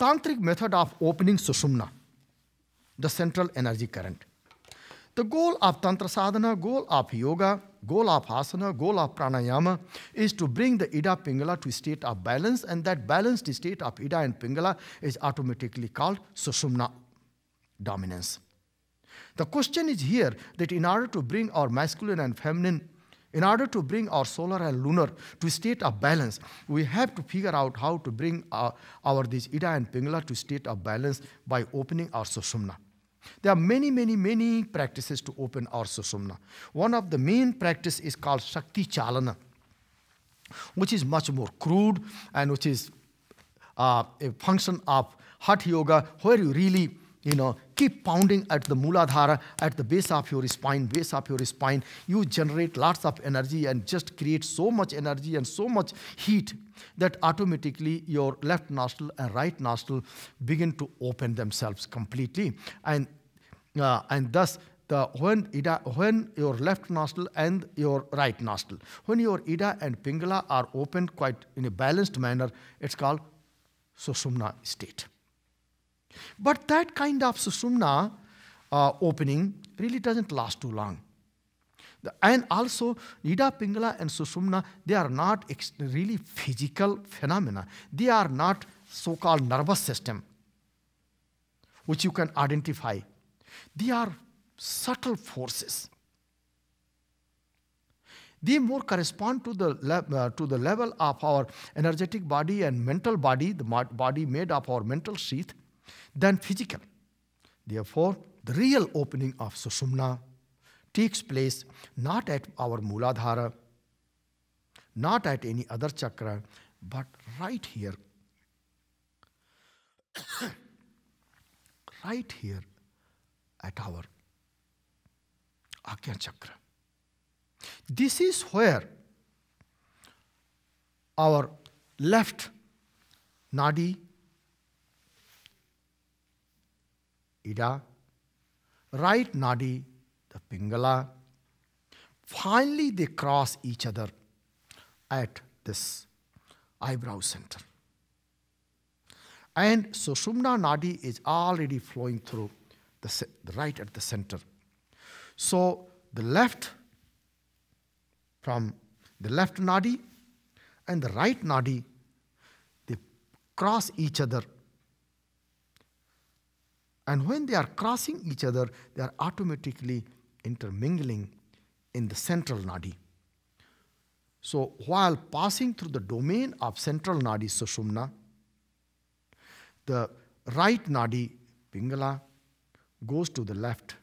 Tantric method of opening Sushumna, the central energy current. The goal of Tantra sadhana, goal of yoga, goal of asana, goal of pranayama is to bring the Ida Pingala to a state of balance, and that balanced state of Ida and Pingala is automatically called Sushumna dominance. The question is here that in order to bring our masculine and feminine, in order to bring our solar and lunar to a state of balance, we have to figure out how to bring this Ida and Pingala to a state of balance by opening our Sushumna. There are many practices to open our Sushumna. One of the main practice is called Shakti Chalana, which is much more crude and which is a function of Hatha Yoga, where you really keep pounding at the Muladhara, at the base of your spine, you generate lots of energy and just create so much energy and so much heat that automatically your left nostril and right nostril begin to open themselves completely. And thus, when your left nostril and your right nostril, when your Ida and Pingala are opened quite in a balanced manner, it's called Sushumna state. But that kind of Sushumna opening really doesn't last too long. And also, Ida, Pingala and Sushumna, they are not really physical phenomena. They are not so-called nervous system, which you can identify. They are subtle forces. They more correspond to the level of our energetic body and mental body, the body made of our mental sheath, than physical. Therefore, the real opening of Sushumna takes place not at our Muladhara, not at any other chakra, but right here. Right here at our Ajna chakra. This is where our left nadi, Ida, right nadi, the Pingala, finally they cross each other at this eyebrow center. And Sushumna nadi is already flowing through the right at the center. So the left, from the left nadi and the right nadi, they cross each other. And when they are crossing each other, they are automatically intermingling in the central nadi. So while passing through the domain of central nadi Sushumna, the right nadi Pingala goes to the left,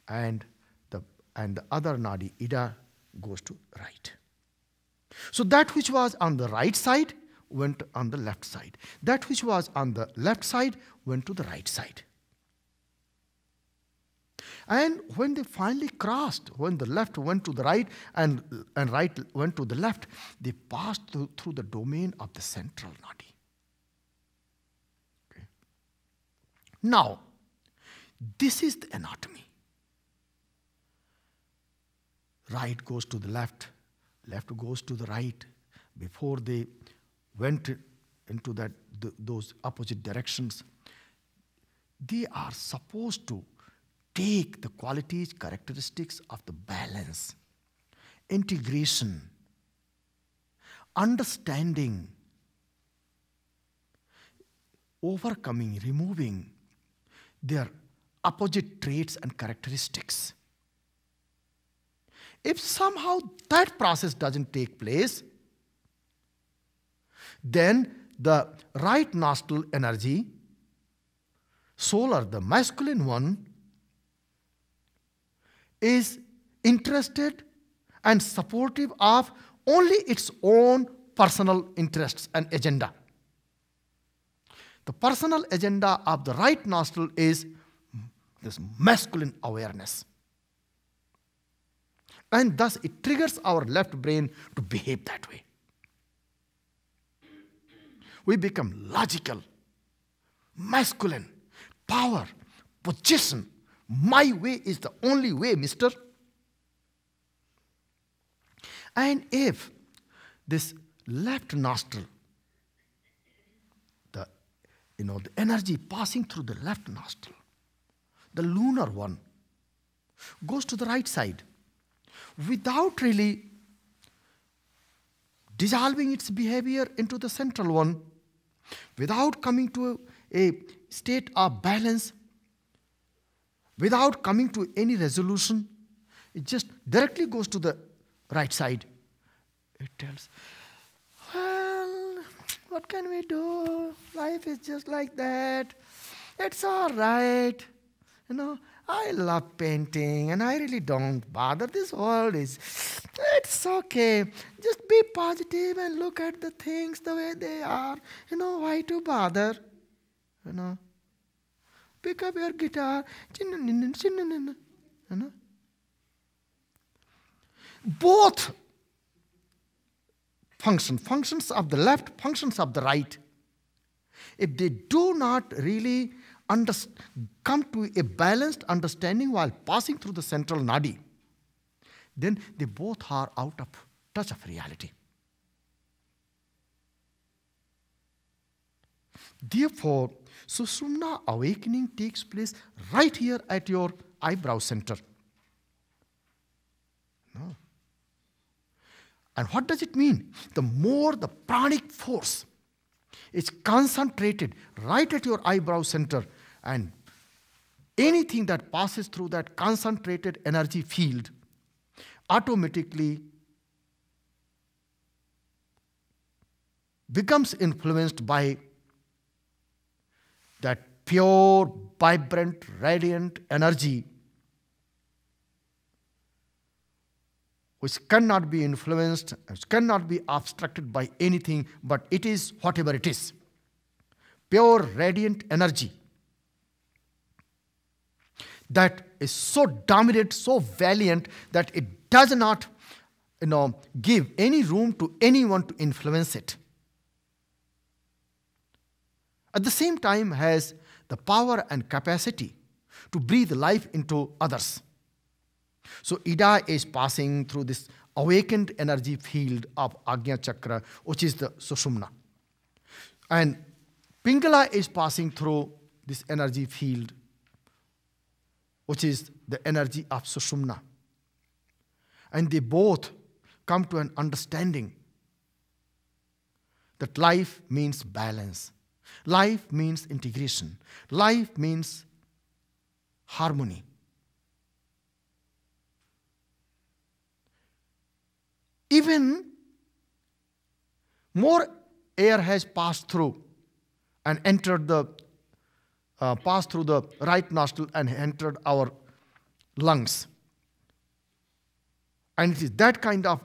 and the other nadi Ida goes to right. So that which was on the right side went on the left side. That which was on the left side went to the right side. And when they finally crossed, when the left went to the right and right went to the left, they passed through the domain of the central nadi. Okay. Now, this is the anatomy. Right goes to the left goes to the right. Before they went into those opposite directions, they are supposed to take the qualities, characteristics of the balance, integration, understanding, overcoming, removing their opposite traits and characteristics. If somehow that process doesn't take place, then the right nostril energy, solar, the masculine one, is interested and supportive of only its own personal interests and agenda. The personal agenda of the right nostril is this masculine awareness. And thus it triggers our left brain to behave that way. We become logical, masculine, power, position. My way is the only way, mister. And if this left nostril, the the energy passing through the left nostril, the lunar one, goes to the right side without really dissolving its behavior into the central one, without coming to a state of balance, without coming to any resolution. It just directly goes to the right side. It tells, well, what can we do? Life is just like that. It's all right. I love painting and I really don't bother. This world it's okay. Just be positive and look at the things the way they are. Why to bother? Pick up your guitar. Both functions of the left, functions of the right, if they do not really come to a balanced understanding while passing through the central nadi, then they both are out of touch of reality. Therefore, Sushumna awakening takes place right here at your eyebrow center. No. And what does it mean? The more the pranic force is concentrated right at your eyebrow center, and anything that passes through that concentrated energy field automatically becomes influenced by that pure, vibrant, radiant energy which cannot be influenced, which cannot be obstructed by anything, but it is whatever it is. Pure, radiant energy that is so dominant, so valiant, that it does not give any room to anyone to influence it. At the same time has the power and capacity to breathe life into others. So Ida is passing through this awakened energy field of Ajna chakra, which is the Sushumna. And Pingala is passing through this energy field, which is the energy of Sushumna. And they both come to an understanding that life means balance. Life means integration. Life means harmony. Even more air has passed through and entered passed through the right nostril and entered our lungs. And it is that kind of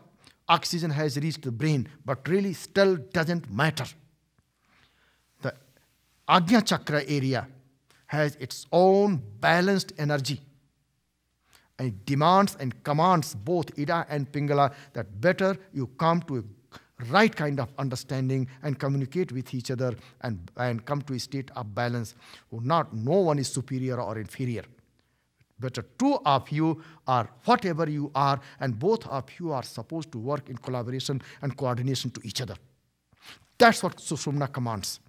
oxygen has reached the brain, but really still doesn't matter. The Ajna chakra area has its own balanced energy. And it demands and commands both Ida and Pingala that better you come to a right kind of understanding and communicate with each other and come to a state of balance. No one is superior or inferior. Better two of you are whatever you are, and both of you are supposed to work in collaboration and coordination to each other. That's what Sushumna commands.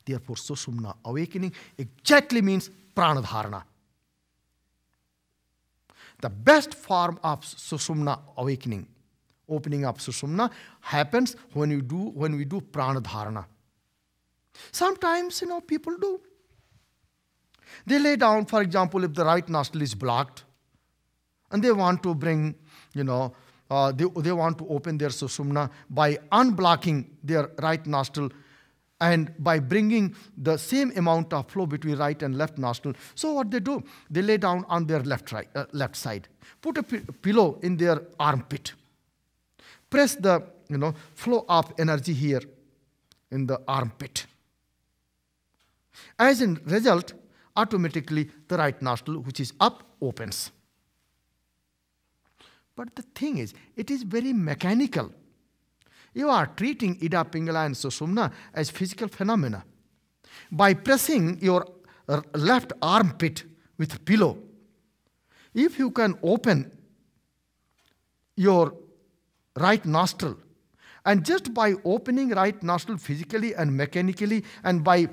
Therefore, Sushumna awakening exactly means prana dharana. The best form of Sushumna awakening, opening up Sushumna, happens when we do prana dharana. Sometimes, people do. They lay down, for example, if the right nostril is blocked, and they want to bring, they want to open their Sushumna by unblocking their right nostril and by bringing the same amount of flow between right and left nostril. So what they do, they lay down on their left side, put a pillow in their armpit, press the flow of energy here in the armpit. As a result, automatically the right nostril, which is up, opens. But the thing is, it is very mechanical. You are treating Ida, Pingala and Sushumna as physical phenomena. By pressing your left armpit with a pillow, if you can open your right nostril And just by opening right nostril physically and mechanically, and by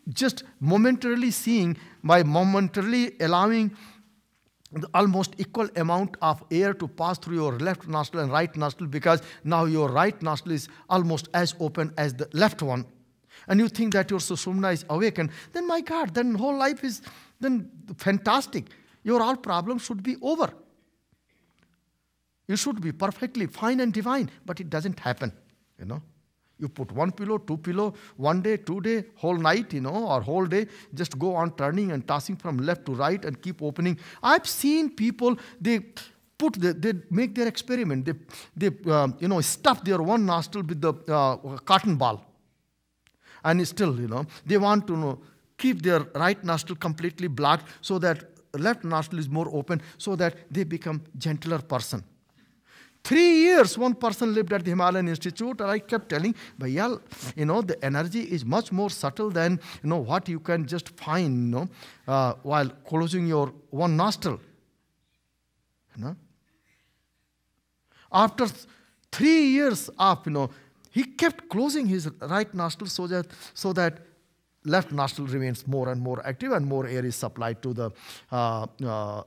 just momentarily seeing, by momentarily allowing the almost equal amount of air to pass through your left nostril and right nostril, because now your right nostril is almost as open as the left one, and you think that your Sushumna is awakened, then my God, then whole life is then fantastic. Your all problems should be over. You should be perfectly fine and divine, but it doesn't happen, you know. You put one pillow, two pillow, 1 day, 2 day, whole night, you know, or whole day, just go on turning and tossing from left to right and keep opening. I've seen people, they make their experiment. They stuff their one nostril with the cotton ball. And still, you know, they want to keep their right nostril completely blocked so that left nostril is more open, so that they become gentler person. 3 years, one person lived at the Himalayan Institute, and I kept telling, Bhaiya, you know, the energy is much more subtle than, you know, what you can just find, you know, while closing your one nostril. You know? After 3 years of, you know, he kept closing his right nostril so that left nostril remains more and more active, and more air is supplied to the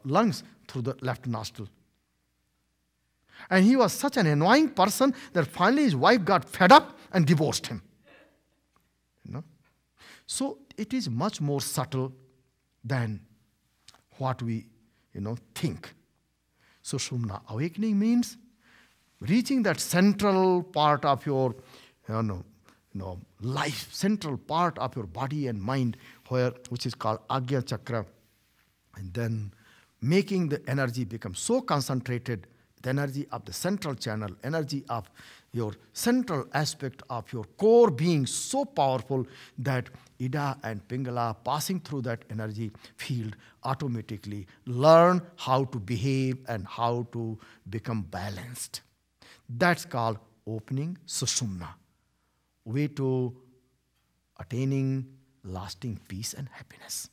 lungs through the left nostril. And he was such an annoying person that finally his wife got fed up and divorced him. You know? So it is much more subtle than what we, you know, think. So Sushumna awakening means reaching that central part of your life, central part of your body and mind, which is called ajna chakra, and then making the energy become so concentrated, the energy of the central channel, energy of your central aspect of your core being so powerful that ida and pingala passing through that energy field automatically learn how to behave and how to become balanced. That's called opening Sushumna, way to attaining lasting peace and happiness.